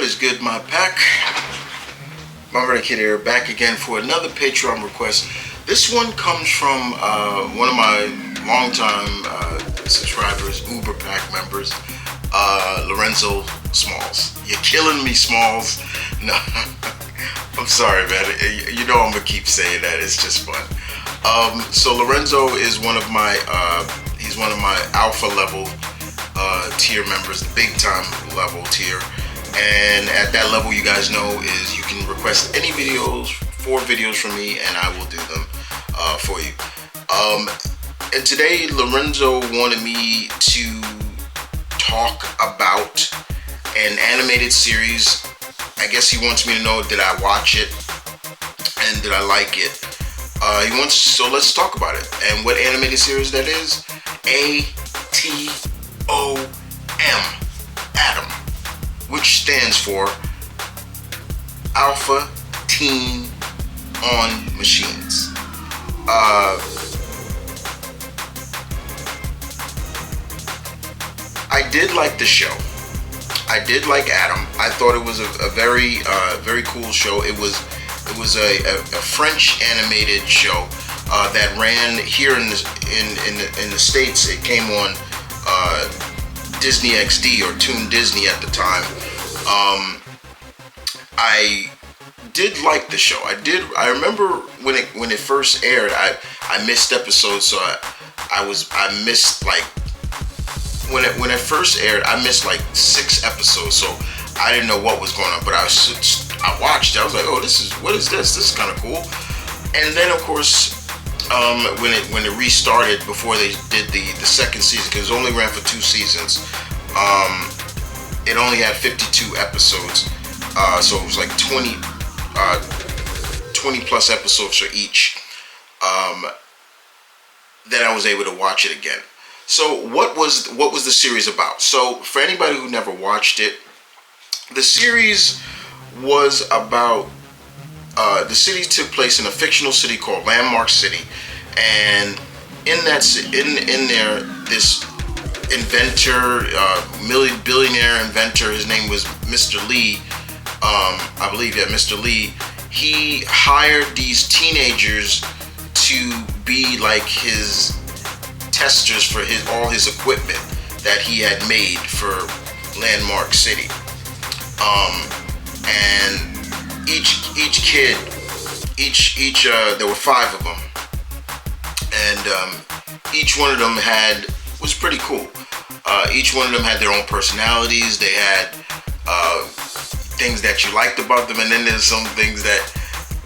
What is good, my pack? M.V.K here, back again for another Patreon request. This one comes from one of my longtime subscribers, Uber Pack members, Lorenzo Smalls. You're killing me, Smalls. No, I'm sorry, man. You know I'm gonna keep saying that. It's just fun. So Lorenzo is one of my he's one of my alpha level tier members, the big time level tier. And at that level, you guys know, is you can request any videos, 4 videos from me, and I will do them for you. And today, Lorenzo wanted me to talk about an animated series. I guess he wants me to know, did I watch it and did I like it? So let's talk about it. And what animated series that is? A.T.O.M. A.T.O.M, which stands for Alpha Teen on Machines. I did like the show. I did like A.T.O.M. I thought it was a very very cool show. It was a French animated show that ran here in the States. It came on DisneyXD or Toon Disney at the time. I did like the show. I remember when it first aired. I missed episodes, so I missed like when it first aired. I missed like 6 episodes, so I didn't know what was going on. But I watched it. I was like, oh, what is this? This is kind of cool. And then of course, when it restarted before they did the second season, because it only ran for 2 seasons. It only had 52 episodes, so it was like 20 plus episodes for each. Then I was able to watch it again. So what was the series about? So for anybody who never watched it, the series was about the city took place in a fictional city called Landmark City, and in there, this inventor, billionaire inventor, his name was Mr. Lee, I believe, yeah, Mr. Lee. He hired these teenagers to be like his testers for all his equipment that he had made for Landmark City. And each kid, there were 5 of them, and each one of them was pretty cool. Each one of them had their own personalities. They had things that you liked about them, and then there's some things that,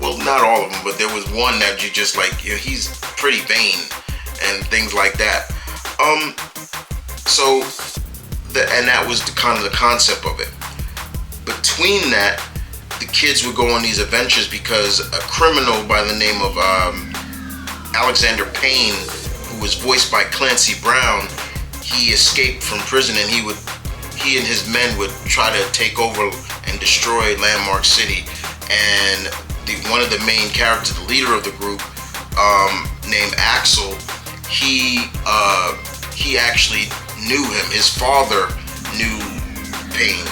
well, not all of them, but there was one that you just like, he's pretty vain and things like that. And that was kind of the concept of it. Between that, the kids would go on these adventures because a criminal by the name of Alexander Payne, who was voiced by Clancy Brown, he escaped from prison, and he and his men would try to take over and destroy Landmark City. And one of the main characters, the leader of the group, named Axel, he actually knew him. His father knew Payne.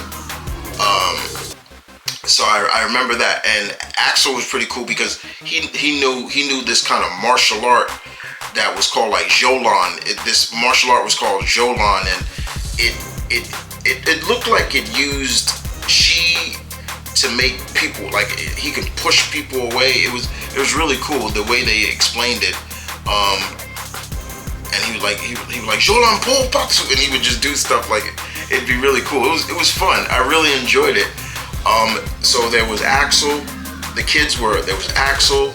So I remember that, and Axel was pretty cool because he knew this kind of martial art that was called like Jolan. This martial art was called Jolan, and it looked like it used chi to make people, like, he could push people away. It was really cool the way they explained it. And he was like Jolan Pol Patsu, and he would just do stuff like it. It'd be really cool. It was fun. I really enjoyed it. So there was Axel. There was Axel.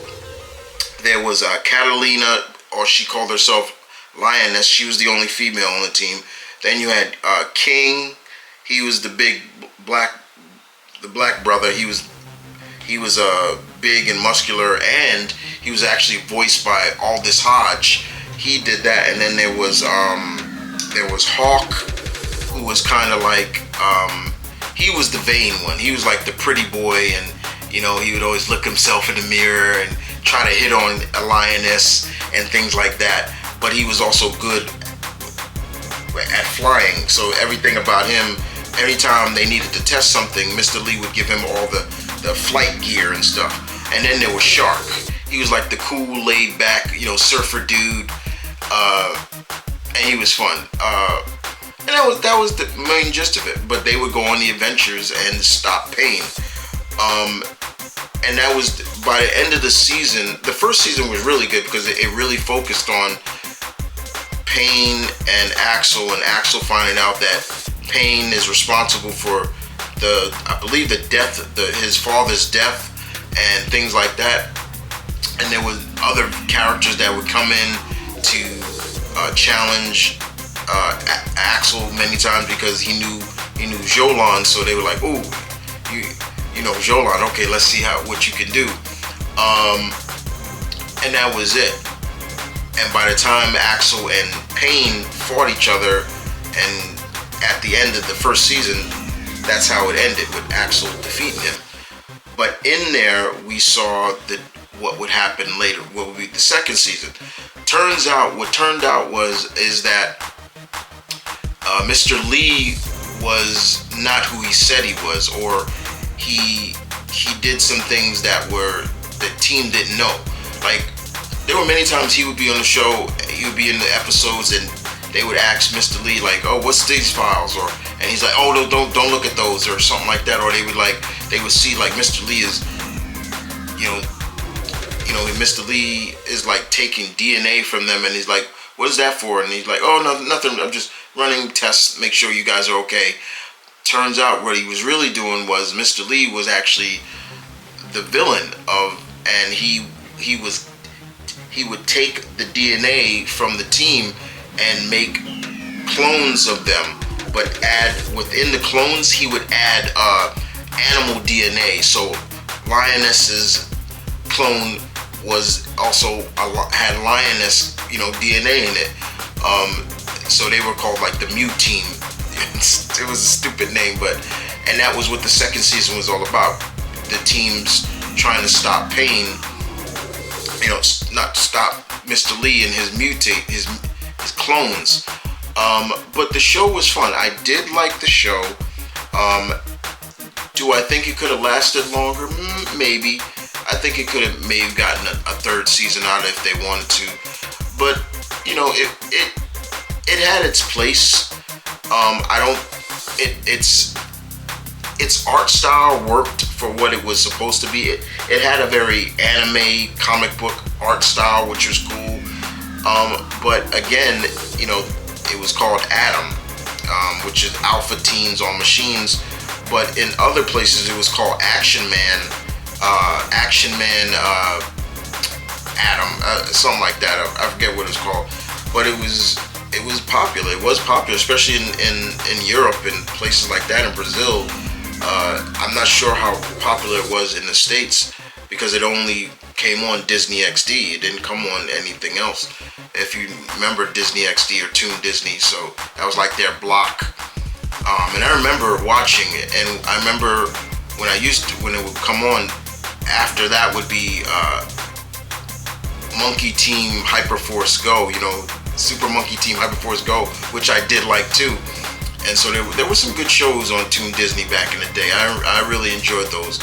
There was Catalina, or she called herself Lioness. She was the only female on the team. Then you had King. He was the black brother. He was big and muscular, and he was actually voiced by Aldous Hodge. He did that. And then there was Hawk, who was kind of like, he was the vain one. He was like the pretty boy, and he would always look himself in the mirror and try to hit on a lioness and things like that. But he was also good at flying, so everything about him anytime they needed to test something, Mr. Lee would give him all the flight gear and stuff. And then there was Shark. He was like the cool, laid back, surfer dude. And he was fun. And that was the main gist of it. But they would go on the adventures and stop pain. And that was, by the end of the season, the first season was really good because it really focused on Pain and Axel finding out that Pain is responsible for I believe the death, his father's death and things like that. And there was other characters that would come in to challenge Axel many times because he knew Jolan, so they were like, "Ooh, you know Jolan, okay, let's see what you can do." And that was it. And by the time Axel and Pain fought each other, and at the end of the first season, that's how it ended, with Axel defeating him. But in there, we saw what would happen later, what would be the second season. What turned out is that Mr. Lee was not who he said he was, or he did some things that the team didn't know. Like, there were many times he would be on the show, he would be in the episodes, and they would ask Mr. Lee, like, "Oh, what's these files?" And he's like, "Oh, no, don't look at those," or something like that. Or they would see like Mr. Lee is, Mr. Lee is like taking DNA from them, and he's like, "What is that for?" And he's like, "Oh, no, nothing. I'm just running tests, make sure you guys are okay." Turns out what he was really doing was Mr. Lee was actually the villain and he would take the DNA from the team and make clones of them, but within the clones he would add animal DNA. So Lioness's clone was also had lioness, DNA in it. So they were called like the Mew Team. It was a stupid name, and that was what the second season was all about. The teams trying to stop Pain, not to stop Mr. Lee and his his clones. But the show was fun. I did like the show. Do I think it could have lasted longer? Maybe. I think it could have maybe gotten a third season out if they wanted to. But it had its place. Its art style worked for what it was supposed to be. It had a very anime comic book art style, which was cool. But again, it was called A.T.O.M, which is Alpha Teens on Machines. But in other places, it was called Action Man A.T.O.M, something like that. I forget what it's called. But it was popular. It was popular, especially in Europe and places like that, in Brazil. I'm not sure how popular it was in the States because it only came on DisneyXD. It didn't come on anything else. If you remember DisneyXD or Toon Disney, so that was like their block. And I remember watching it, and I remember when it would come on. After that would be Monkey Team Hyperforce Go, Super Monkey Team Hyperforce Go, which I did like too. And so there were some good shows on Toon Disney back in the day. I really enjoyed those.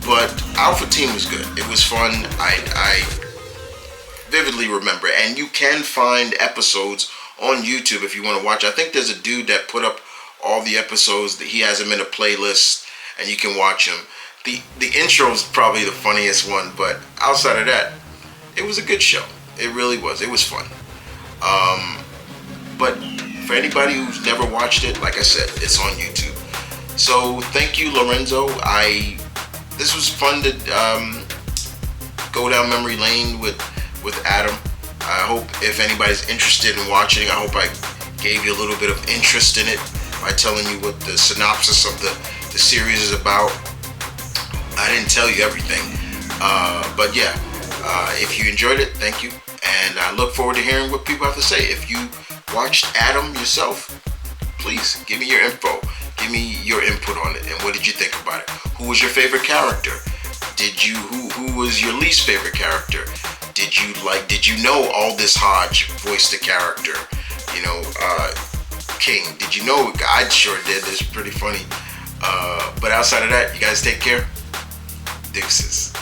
But Alpha Team was good. It was fun. I vividly remember. And you can find episodes on YouTube if you want to watch. I think there's a dude that put up all the episodes. That he has them in a playlist, and you can watch them. The intro is probably the funniest one, but outside of that, it was a good show. It really was. It was fun. But for anybody who's never watched it, like I said, it's on YouTube. So thank you, Lorenzo. This was fun to go down memory lane with A.T.O.M. I hope if anybody's interested in watching, I hope I gave you a little bit of interest in it by telling you what the synopsis of the series is about. I didn't tell you everything, but yeah, if you enjoyed it, thank you, and I look forward to hearing what people have to say. If you watched A.T.O.M yourself, please give me your info, give me your input on it, and what did you think about it? Who was your favorite character? Who was your least favorite character? Did you know Aldous Hodge voiced the character? king. Did you know? I sure did. It's pretty funny. But outside of that, you guys take care. Deuces.